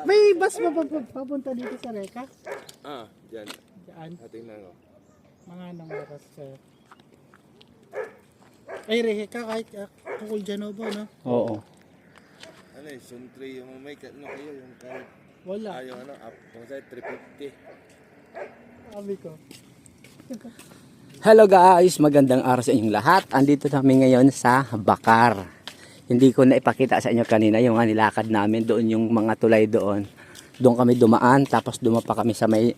May bus ba papunta dito sa Reka? Diyan. Diyan. Tingnan ko. Mga anong oras ka? Ay, Reka kahit tungkol dyan ba, no? Oo. Ano eh, Suntri yung may ano kayo, yung kahit Wala. yung ano, up, kung sa'yo 350. Sabi ko. Hello guys, magandang araw sa inyong lahat. Andito kami ngayon sa Bakar. Hindi ko na ipakita sa inyo kanina yung nilakad namin doon, yung mga tulay doon. Doon kami dumaan, tapos dumapa kami sa may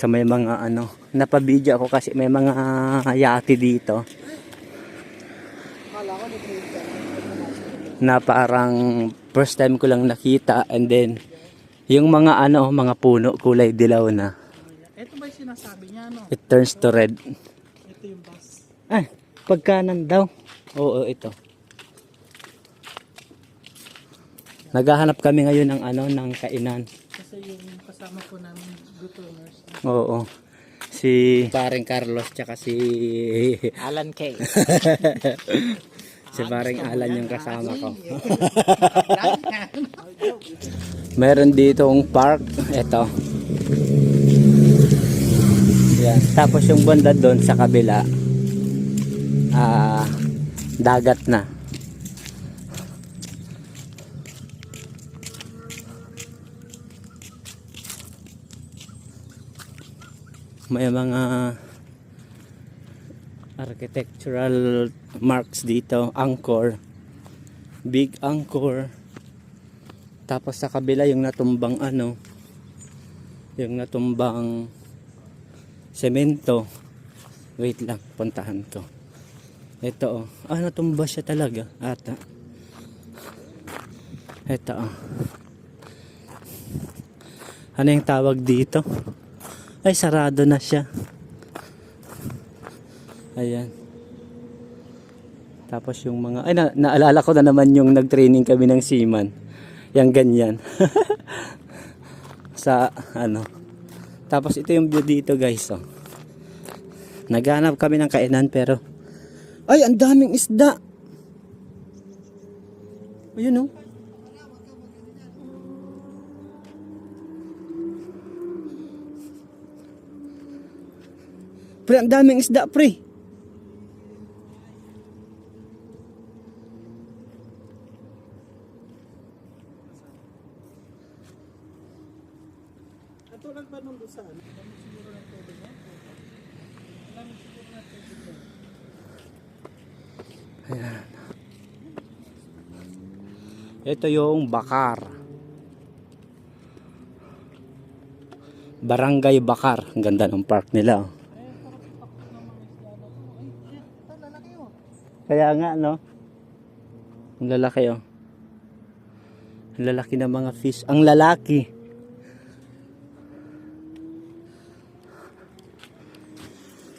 mga ano, napabidyo ako kasi may mga yate dito. Kala ko nag-trade ka. Na parang first time ko lang nakita, and then yung mga ano, mga puno kulay dilaw na. Ito ba yung sinasabi niya, no? It turns to red. Ito yung bus. Ay, pagkanan daw. Oo, ito. Naghahanap kami ngayon ng ano, ng kainan. Kasi yung kasama po namin Gutoners. Oo. Si paring Carlos tsaka si Alan K. si paring Alan yung kasama ko. Meron ditong park, ito. Yan. Tapos yung banda doon sa kabila, dagat na. May mga architectural marks dito, Angkor, Big Angkor. Tapos sa kabila yung natumbang ano, yung natumbang semento. Wait lang, puntahan ko. Ito oh, natumba siya talaga ata. Ito oh. Ano yung tawag dito? Ay, sarado na siya. Ayan. Tapos yung mga, ay naalala ko na naman yung nag-training kami ng seaman. Yang ganyan. Sa ano. Tapos ito yung view dito guys. Oh. Naghanap kami ng kainan pero ay, ang daming isda. Ayun oh. Pre, ang daming isda, pre. Katulad ba nung doon sa ano? Dami siguro ng tubig yan? Dami siguro ng tubig yan. Ayan. Ito yung Bakar. Barangay Bakar. Ang ganda ng park nila. Oh. Kaya nga, no? Ang lalaki, oh. Ang lalaki ng mga fish. Ang lalaki.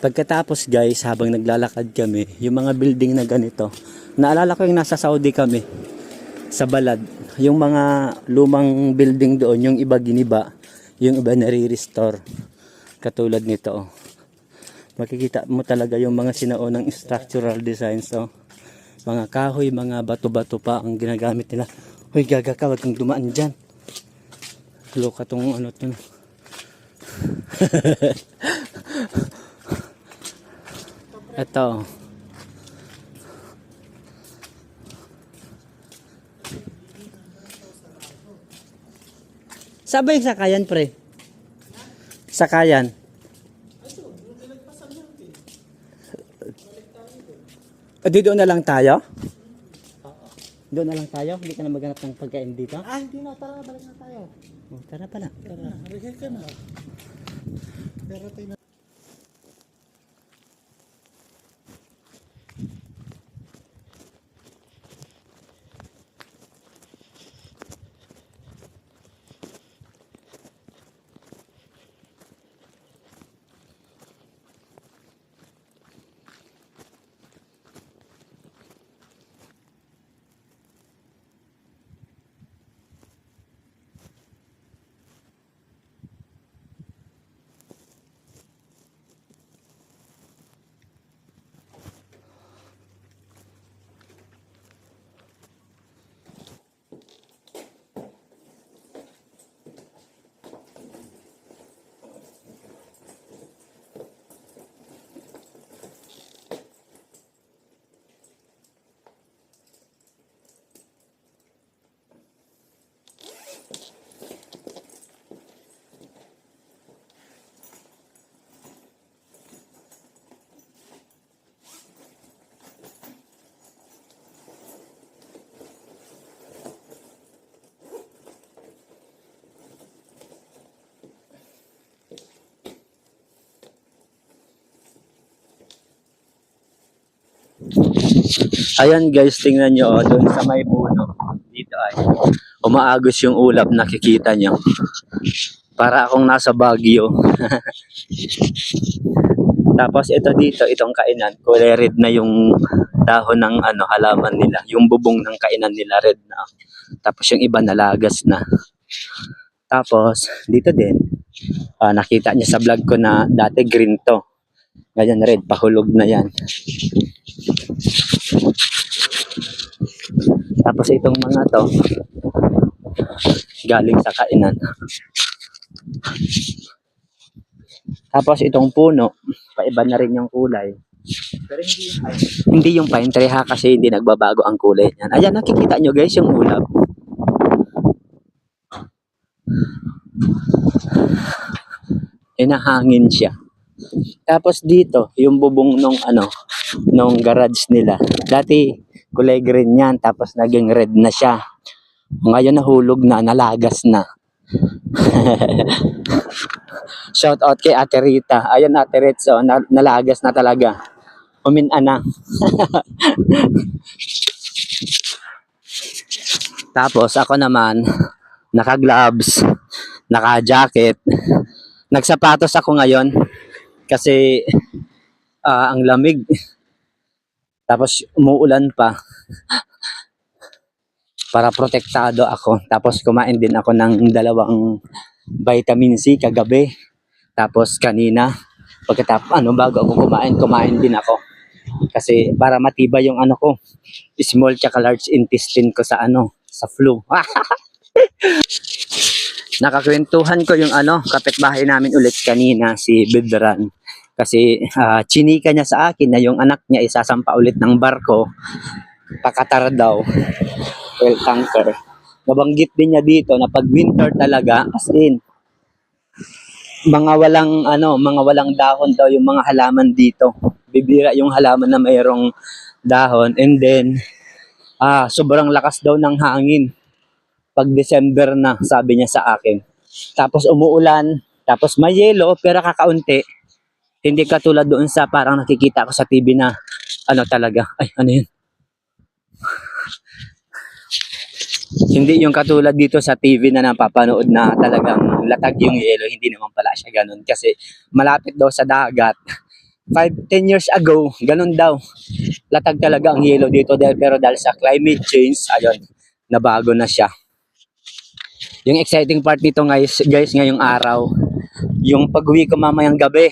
Pagkatapos, guys, habang naglalakad kami, yung mga building na ganito, naalala ko yung nasa Saudi kami, sa Balad. Yung mga lumang building doon, yung iba giniba, yung iba nare-restore. Katulad nito, oh. Makikita mo talaga yung mga sinaunang structural designs, oh. Mga kahoy, mga bato-bato pa ang ginagamit nila. Hoy, gaga ka, wag kang dumaan dyan. Loka tong ano to. Ito. Sabay sakayan, pre. Sakayan. Doon na lang tayo? Doon na lang tayo? Hindi ka na maghanap ng pagkain dito? Hindi na. Tara, balik na tayo. Oh, tara pala. Tara, regay ka na. Pero tayo na. Ayan guys, tingnan nyo, oh, doon sa may puno. Dito ay umaagos yung ulap, nakikita nyo. Para akong nasa Baguio. Tapos ito dito, itong kainan, kulay red na yung dahon ng ano, halaman nila. Yung bubong ng kainan nila, red na. Tapos yung iba nalagas na. Tapos dito din, nakita niya sa vlog ko na dati green to. Ngayon red, pahulog na yan. Tapos itong mga to, galing sa kainan. Tapos itong puno, paiba na rin yung kulay. Pero hindi yung pine tree ha, kasi hindi nagbabago ang kulay niyan. Ayan, nakikita nyo guys yung ulap. Inahangin siya. Tapos dito, yung bubong nung ano, nung garage nila. Dati kulay green yan, tapos naging red na siya. Ngayon nahulog na, nalagas na. Shout out kay Ate Rita. Ayun Ate Rita, so, nalagas na talaga. Umina na. Tapos ako naman, naka-gloves, naka-jacket. Nagsapatos ako ngayon kasi ang lamig. Tapos umuulan pa. Para protektado ako. Tapos kumain din ako ng 2 vitamin C kagabi. Tapos kanina, pagkatapos bago ako kumain din ako. Kasi para matibay yung ano ko, small tsaka large intestine ko sa sa flu. Nakakwentuhan ko yung kapitbahay namin ulit kanina, si Bedran. Kasi chinika niya sa akin na yung anak niya isasampa ulit ng barko, pakatar daw, oil tanker. Nabanggit din niya dito na pag winter talaga, as in, mga walang dahon daw yung mga halaman dito. Bibira yung halaman na mayroong dahon. And then, sobrang lakas daw ng hangin. Pag December na, sabi niya sa akin. Tapos umuulan, tapos may yelo, pero kakaunti. Hindi katulad doon sa parang nakikita ko sa TV na talaga. Ay, ano yun? Hindi yung katulad dito sa TV na napapanood na talagang latag yung yelo. Hindi naman pala siya ganun. Kasi malapit daw sa dagat. 5-10 years ago, ganun daw. Latag talaga ang yelo dito. Pero dahil sa climate change, ayun, nabago na siya. Yung exciting part dito guys ngayong araw, yung pag-uwi ko mamayang gabi,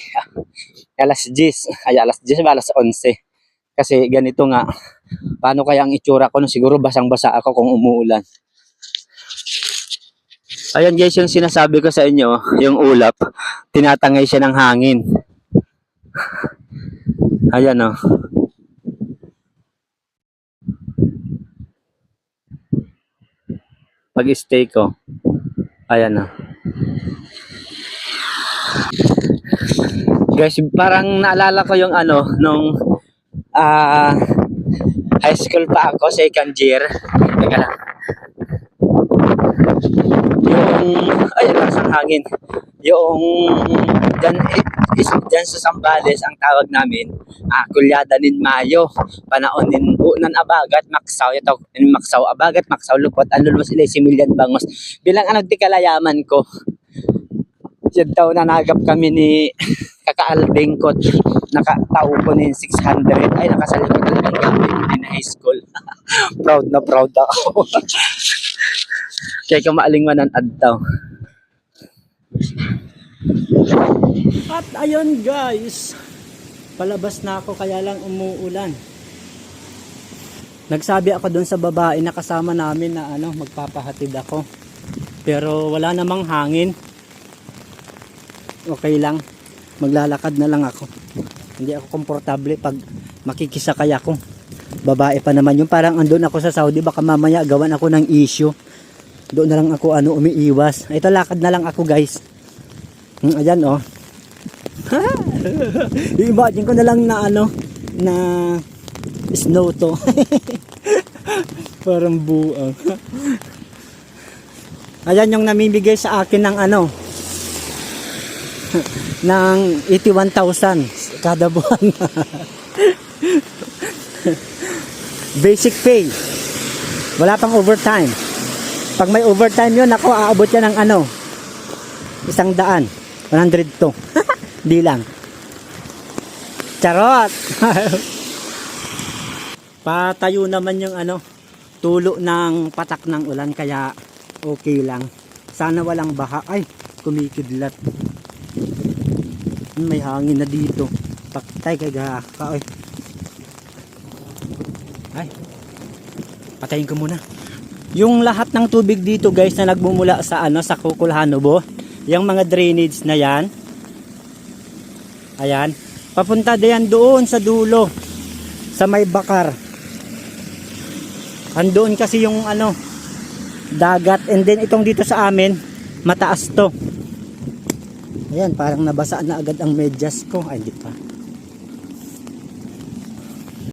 alas 10 ba, alas 11. Kasi ganito nga, paano kaya ang itsura ko? Siguro basang-basa ako kung umuulan. Ayan guys, yung sinasabi ko sa inyo, yung ulap, tinatangay siya ng hangin. Ayan o. Pag-stay ko. Ayan na. Guys, parang naalala ko yung nung high school pa ako, second year. Teka lang. Ayun, lasang hangin. Yung dyan sa Sambales, ang tawag namin, Kulyada nin Mayo. Panaon nin unan abagat, maksaw. Ito, maksaw abagat, maksaw lupot. Anulwas ilay similyan bangos. Bilang di kalayaman ko. Diyan daw nanagap kami ni Kakaaldingkot. Nakatao ko nin 600. Ay, nakasalikot talagang gamit din high school. Proud na proud ako. Kaya kumaalingwanan adtaw. At ayun guys, palabas na ako kaya lang umuulan. Nagsabi ako doon sa babae na kasama namin na magpapahatid ako. Pero wala namang hangin. Okay lang. Maglalakad na lang ako. Hindi ako komportable pag makikisakay ako. Babae pa naman yung parang andun ako sa Saudi, baka mamaya gawan ako ng issue. Doon na lang ako umiiwas. Ito lakad na lang ako guys. Ayan oh. Imagine ko na lang na na snow to. Parang buang. Ayan yung namimigay sa akin ng ng 81,000 kada buwan. Basic pay. Wala pang overtime. Pag may overtime yun, ako aabot yan ng 100. 102. Di lang. Charot! Patayo naman yung tulo ng patak ng ulan kaya okay lang. Sana walang baha. Ay, kumikidlat. May hangin na dito. Patay kay gaka. Ay. Patayin ko muna. Yung lahat ng tubig dito guys na nagmumula sa sa Kukulhanobo, yung mga drainage na yan. Ayan. Papunta diyan doon sa dulo. Sa may bakar. Andoon kasi yung dagat, and then itong dito sa amin mataas to. Ayan, parang nabasa na agad ang medyas ko. Ay, hindi pa.